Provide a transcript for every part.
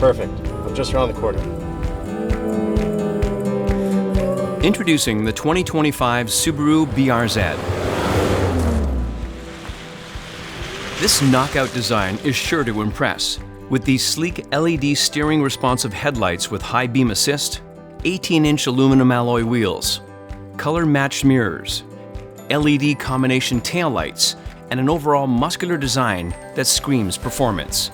Perfect. I'm just around the corner. Introducing the 2025 Subaru BRZ. This knockout design is sure to impress. With these sleek LED steering responsive headlights with high beam assist, 18-inch aluminum alloy wheels, color-matched mirrors, LED combination taillights, and an overall muscular design that screams performance.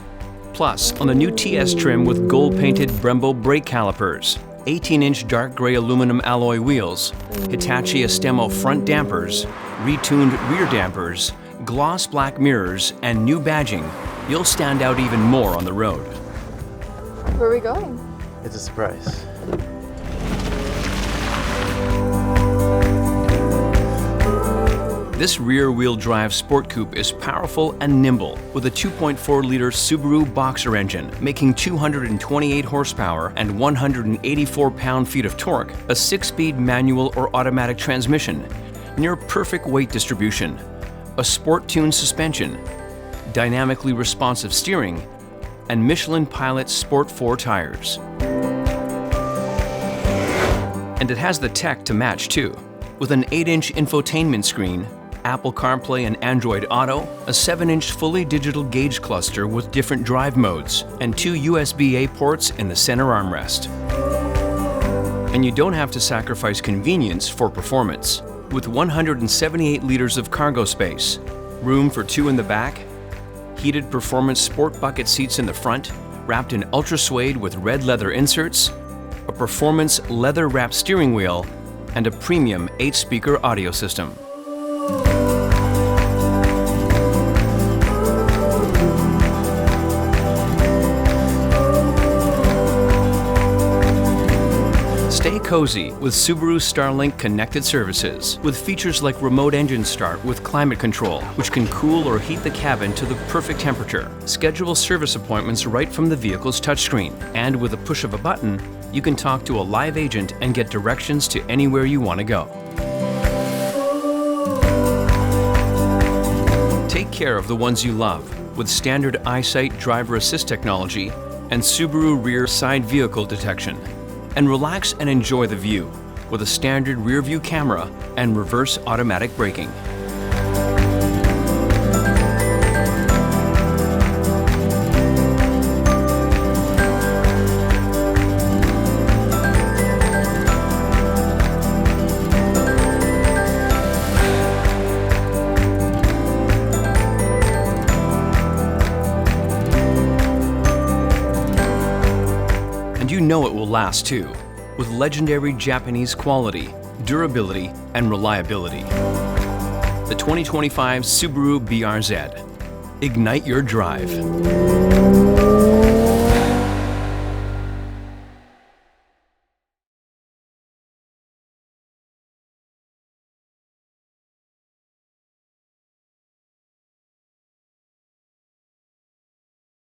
Plus, on the new TS trim with gold-painted Brembo brake calipers, 18-inch dark gray aluminum alloy wheels, Hitachi Astemo front dampers, retuned rear dampers, gloss black mirrors, and new badging, you'll stand out even more on the road. Where are we going? It's a surprise. This rear-wheel drive sport coupe is powerful and nimble with a 2.4-liter Subaru Boxer engine, making 228 horsepower and 184 pound-feet of torque, a 6-speed manual or automatic transmission, near-perfect weight distribution, a sport-tuned suspension, dynamically responsive steering, and Michelin Pilot Sport 4 tires. And it has the tech to match too, with an 8-inch infotainment screen, Apple CarPlay and Android Auto, a 7-inch fully digital gauge cluster with different drive modes, and 2 USB-A ports in the center armrest. And you don't have to sacrifice convenience for performance. With 178 liters of cargo space, room for 2 in the back, heated performance sport bucket seats in the front, wrapped in ultra suede with red leather inserts, a performance leather-wrapped steering wheel, and a premium 8-speaker audio system. Stay cozy with Subaru Starlink connected services, with features like remote engine start with climate control, which can cool or heat the cabin to the perfect temperature. Schedule service appointments right from the vehicle's touchscreen, and with a push of a button, you can talk to a live agent and get directions to anywhere you want to go. Take care of the ones you love with standard EyeSight driver assist technology and Subaru rear side vehicle detection. And relax and enjoy the view with a standard rear view camera and reverse automatic braking. And you know it will last too, with legendary Japanese quality, durability, and reliability. The 2025 Subaru BRZ. Ignite your drive.